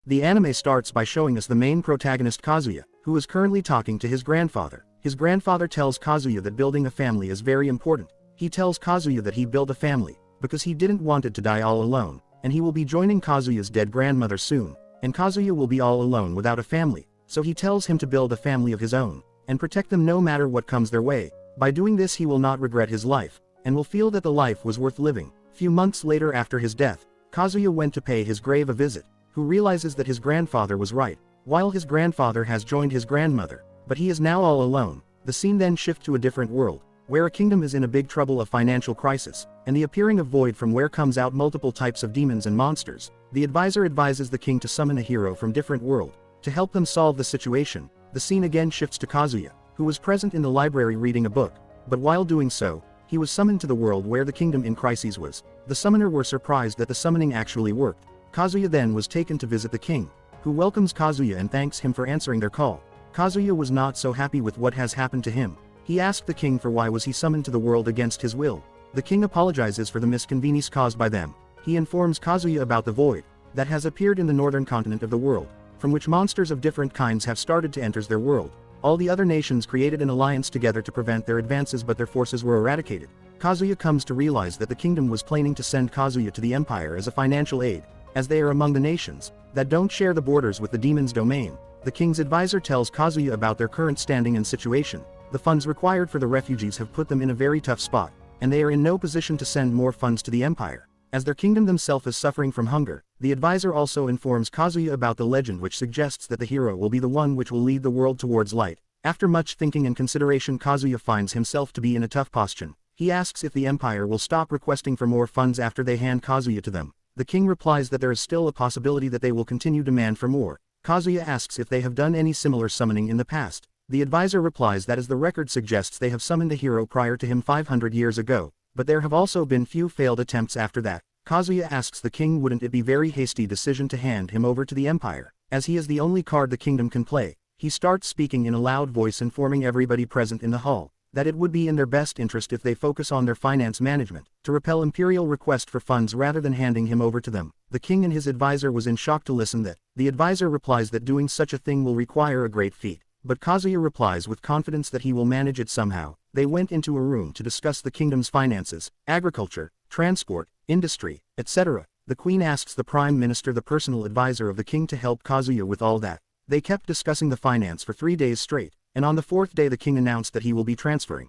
The anime starts by showing us the main protagonist Kazuya, who is currently talking to his grandfather. His grandfather tells Kazuya that building a family is very important. He tells Kazuya that he built a family because he didn't want it to die all alone, and he will be joining Kazuya's dead grandmother soon, and Kazuya will be all alone without a family, so he tells him to build a family of his own, and protect them no matter what comes their way. By doing this he will not regret his life, and will feel that the life was worth living. Few months later after his death, Kazuya went to pay his grave a visit, who realizes that his grandfather was right, while his grandfather has joined his grandmother, but he is now all alone. The scene then shifts to a different world, where a kingdom is in a big trouble of financial crisis, and the appearing of void from where comes out multiple types of demons and monsters. The advisor advises the king to summon a hero from different world, to help them solve the situation. The scene again shifts to Kazuya, who was present in the library reading a book, but while doing so, he was summoned to the world where the kingdom in crises was. The summoner were surprised that the summoning actually worked. Kazuya then was taken to visit the king, who welcomes Kazuya and thanks him for answering their call. Kazuya was not so happy with what has happened to him. He asked the king for why was he summoned to the world against his will. The king apologizes for the misconvenience caused by them. He informs Kazuya about the void that has appeared in the northern continent of the world, from which monsters of different kinds have started to enter their world. All the other nations created an alliance together to prevent their advances, but their forces were eradicated. Kazuya comes to realize that the kingdom was planning to send Kazuya to the empire as a financial aid, as they are among the nations that don't share the borders with the demon's domain. The king's advisor tells Kazuya about their current standing and situation. The funds required for the refugees have put them in a very tough spot, and they are in no position to send more funds to the empire, as their kingdom themselves is suffering from hunger. The advisor also informs Kazuya about the legend which suggests that the hero will be the one which will lead the world towards light. After much thinking and consideration, Kazuya finds himself to be in a tough position. He asks if the empire will stop requesting for more funds after they hand Kazuya to them. The king replies that there is still a possibility that they will continue demand for more. Kazuya asks if they have done any similar summoning in the past. The advisor replies that as the record suggests they have summoned a hero prior to him 500 years ago, but there have also been few failed attempts after that. Kazuya asks the king wouldn't it be very hasty decision to hand him over to the empire, as he is the only card the kingdom can play. He starts speaking in a loud voice informing everybody present in the hall that it would be in their best interest if they focus on their finance management, to repel imperial request for funds rather than handing him over to them. The king and his advisor was in shock to listen that. The advisor replies that doing such a thing will require a great feat, but Kazuya replies with confidence that he will manage it somehow. They went into a room to discuss the kingdom's finances, agriculture, transport, industry, etc. The queen asks the prime minister, the personal advisor of the king, to help Kazuya with all that. They kept discussing the finance for 3 days straight, and on the 4th day the king announced that he will be transferring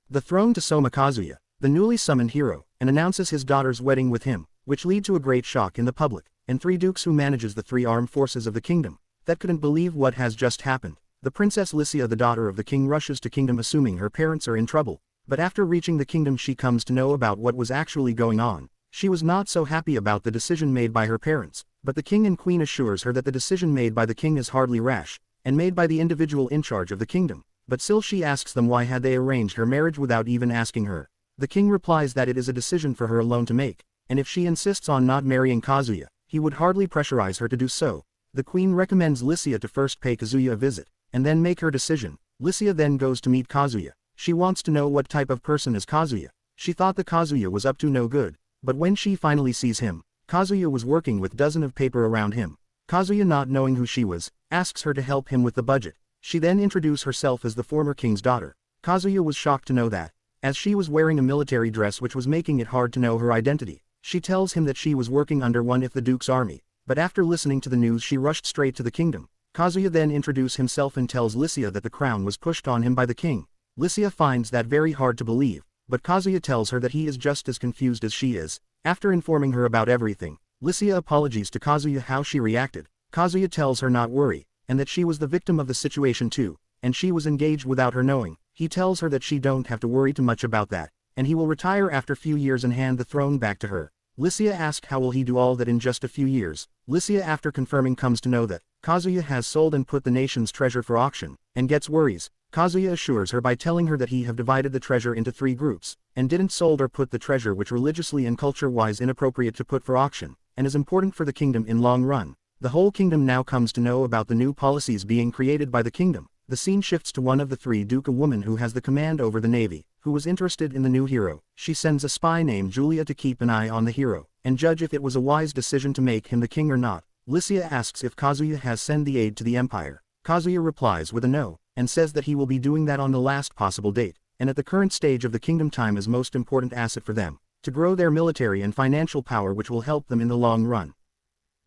the throne to Soma Kazuya, the newly summoned hero, and announces his daughter's wedding with him, which lead to a great shock in the public, and 3 dukes who manages the 3 armed forces of the kingdom, that couldn't believe what has just happened. The princess Lycia, the daughter of the king, rushes to kingdom assuming her parents are in trouble, but after reaching the kingdom she comes to know about what was actually going on. She was not so happy about the decision made by her parents, but the king and queen assures her that the decision made by the king is hardly rash, and made by the individual in charge of the kingdom. But still she asks them why had they arranged her marriage without even asking her. The king replies that it is a decision for her alone to make, and if she insists on not marrying Kazuya, he would hardly pressurize her to do so. The queen recommends Lycia to first pay Kazuya a visit, and then make her decision. Lycia then goes to meet Kazuya. She wants to know what type of person is Kazuya. She thought the Kazuya was up to no good, but when she finally sees him, Kazuya was working with dozens of paper around him. Kazuya, not knowing who she was, asks her to help him with the budget. She then introduces herself as the former king's daughter. Kazuya was shocked to know that, as she was wearing a military dress which was making it hard to know her identity. She tells him that she was working under one of the duke's army, but after listening to the news she rushed straight to the kingdom. Kazuya then introduces himself and tells Lycia that the crown was pushed on him by the king. Lycia finds that very hard to believe, but Kazuya tells her that he is just as confused as she is. After informing her about everything, Lycia apologizes to Kazuya how she reacted. Kazuya tells her not worry, and that she was the victim of the situation too, and she was engaged without her knowing. He tells her that she don't have to worry too much about that, and he will retire after few years and hand the throne back to her. Lycia asks how will he do all that in just a few years. Lycia, after confirming, comes to know that Kazuya has sold and put the nation's treasure for auction, and gets worries. Kazuya assures her by telling her that he have divided the treasure into 3 groups, and didn't sold or put the treasure which religiously and culture-wise inappropriate to put for auction, and is important for the kingdom in long run. The whole kingdom now comes to know about the new policies being created by the kingdom. The scene shifts to one of the 3 duke, a woman who has the command over the navy, who was interested in the new hero. She sends a spy named Julia to keep an eye on the hero, and judge if it was a wise decision to make him the king or not. Lycia asks if Kazuya has sent the aid to the empire. Kazuya replies with a no, and says that he will be doing that on the last possible date, and at the current stage of the kingdom time is most important asset for them, to grow their military and financial power which will help them in the long run.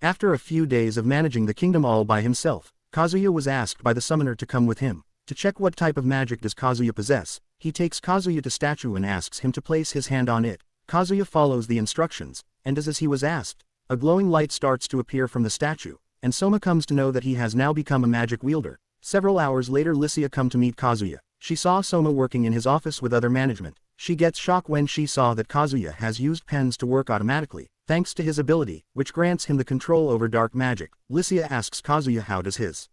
After a few days of managing the kingdom all by himself, Kazuya was asked by the summoner to come with him, to check what type of magic does Kazuya possess. He takes Kazuya to statue and asks him to place his hand on it. Kazuya follows the instructions, and does as he was asked. A glowing light starts to appear from the statue, and Soma comes to know that he has now become a magic wielder. Several hours later Lycia come to meet Kazuya. She saw Soma working in his office with other management. She gets shocked when she saw that Kazuya has used pens to work automatically, thanks to his ability, which grants him the control over dark magic. Lycia asks Kazuya how does his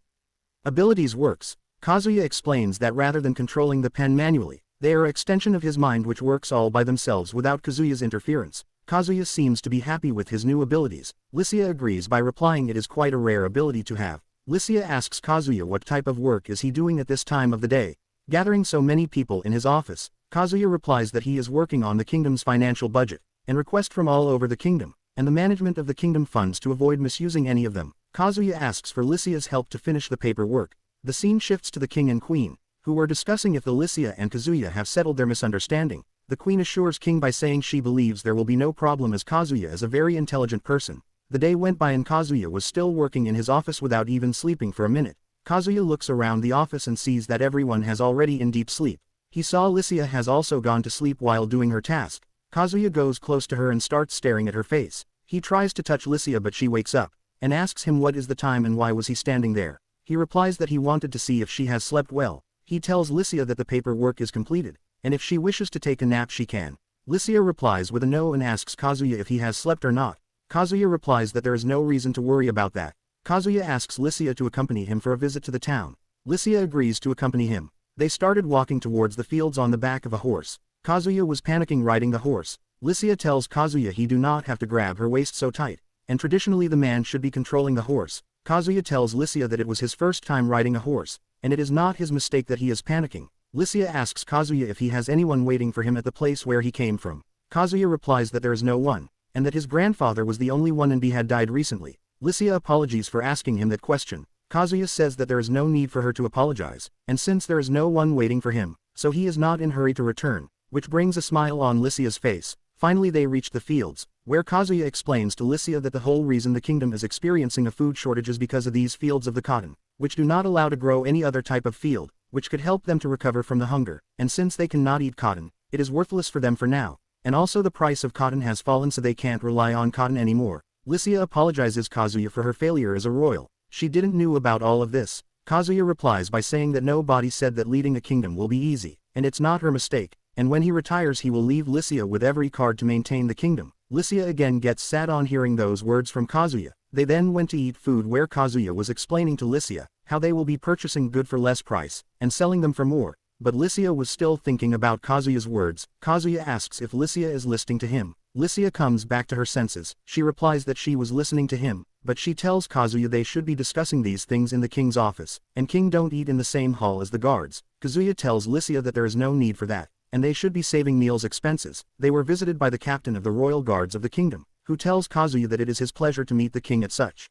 abilities works. Kazuya explains that rather than controlling the pen manually, they are an extension of his mind which works all by themselves without Kazuya's interference. Kazuya seems to be happy with his new abilities. Lycia agrees by replying it is quite a rare ability to have. Lycia asks Kazuya what type of work is he doing at this time of the day, gathering so many people in his office. Kazuya replies that he is working on the kingdom's financial budget, and request from all over the kingdom, and the management of the kingdom funds to avoid misusing any of them. Kazuya asks for Lycia's help to finish the paperwork. The scene shifts to the king and queen, who were discussing if Lycia and Kazuya have settled their misunderstanding. The queen assures king by saying she believes there will be no problem as Kazuya is a very intelligent person. The day went by and Kazuya was still working in his office without even sleeping for a minute. Kazuya looks around the office and sees that everyone has already in deep sleep. He saw Lycia has also gone to sleep while doing her task. Kazuya goes close to her and starts staring at her face. He tries to touch Lycia but she wakes up, and asks him what is the time and why was he standing there. He replies that he wanted to see if she has slept well. He tells Lycia that the paperwork is completed, and if she wishes to take a nap she can. Lycia replies with a no and asks Kazuya if he has slept or not. Kazuya replies that there is no reason to worry about that. Kazuya asks Lycia to accompany him for a visit to the town. Lycia agrees to accompany him. They started walking towards the fields on the back of a horse. Kazuya was panicking riding the horse. Lycia tells Kazuya he do not have to grab her waist so tight, and traditionally the man should be controlling the horse. Kazuya tells Lycia that it was his first time riding a horse, and it is not his mistake that he is panicking. Lycia asks Kazuya if he has anyone waiting for him at the place where he came from. Kazuya replies that there is no one, and that his grandfather was the only one and had died recently. Lycia apologies for asking him that question. Kazuya says that there is no need for her to apologize, and since there is no one waiting for him, so he is not in hurry to return, which brings a smile on Lycia's face. Finally they reach the fields, where Kazuya explains to Lycia that the whole reason the kingdom is experiencing a food shortage is because of these fields of the cotton, which do not allow to grow any other type of field, which could help them to recover from the hunger, and since they cannot eat cotton, it is worthless for them for now, and also the price of cotton has fallen so they can't rely on cotton anymore. Lycia apologizes Kazuya for her failure as a royal. She didn't know about all of this. Kazuya replies by saying that nobody said that leading a kingdom will be easy, and it's not her mistake, and when he retires he will leave Lycia with every card to maintain the kingdom. Lycia again gets sad on hearing those words from Kazuya. They then went to eat food where Kazuya was explaining to Lycia how they will be purchasing good for less price, and selling them for more, but Lycia was still thinking about Kazuya's words. Kazuya asks if Lycia is listening to him. Lycia comes back to her senses. She replies that she was listening to him, but she tells Kazuya they should be discussing these things in the king's office, and king don't eat in the same hall as the guards. Kazuya tells Lycia that there is no need for that, and they should be saving meals expenses. They were visited by the captain of the royal guards of the kingdom, who tells Kazuya that it is his pleasure to meet the king at such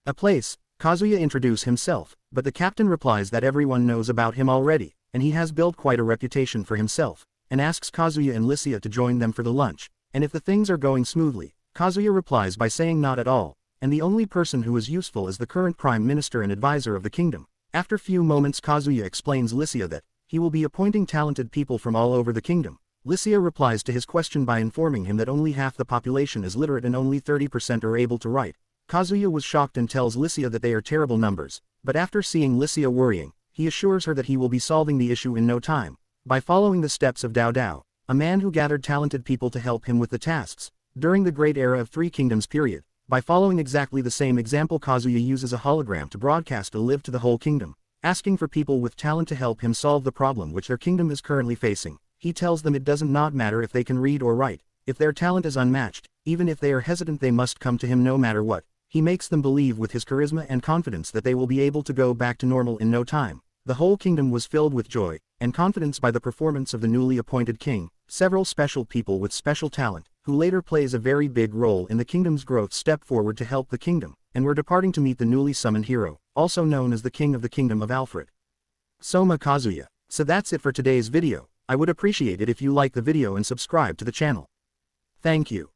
a place. Kazuya introduces himself, but the captain replies that everyone knows about him already, and he has built quite a reputation for himself, and asks Kazuya and Lycia to join them for the lunch, and if the things are going smoothly. Kazuya replies by saying not at all, and the only person who is useful is the current prime minister and advisor of the kingdom. After few moments Kazuya explains Lycia that he will be appointing talented people from all over the kingdom. Lycia replies to his question by informing him that only half the population is literate and only 30% are able to write. Kazuya was shocked and tells Lycia that they are terrible numbers, but after seeing Lycia worrying, he assures her that he will be solving the issue in no time, by following the steps of Dao Dao, a man who gathered talented people to help him with the tasks, during the Great Era of Three Kingdoms period. By following exactly the same example Kazuya uses a hologram to broadcast a live to the whole kingdom, asking for people with talent to help him solve the problem which their kingdom is currently facing. He tells them it doesn't not matter if they can read or write, if their talent is unmatched, even if they are hesitant they must come to him no matter what. He makes them believe with his charisma and confidence that they will be able to go back to normal in no time. The whole kingdom was filled with joy and confidence by the performance of the newly appointed king. Several special people with special talent, who later plays a very big role in the kingdom's growth, step forward to help the kingdom, and and were departing to meet the newly summoned hero, also known as the King of the Kingdom of Alfred. Soma Kazuya. So that's it for today's video. I would appreciate it if you like the video and subscribe to the channel. Thank you.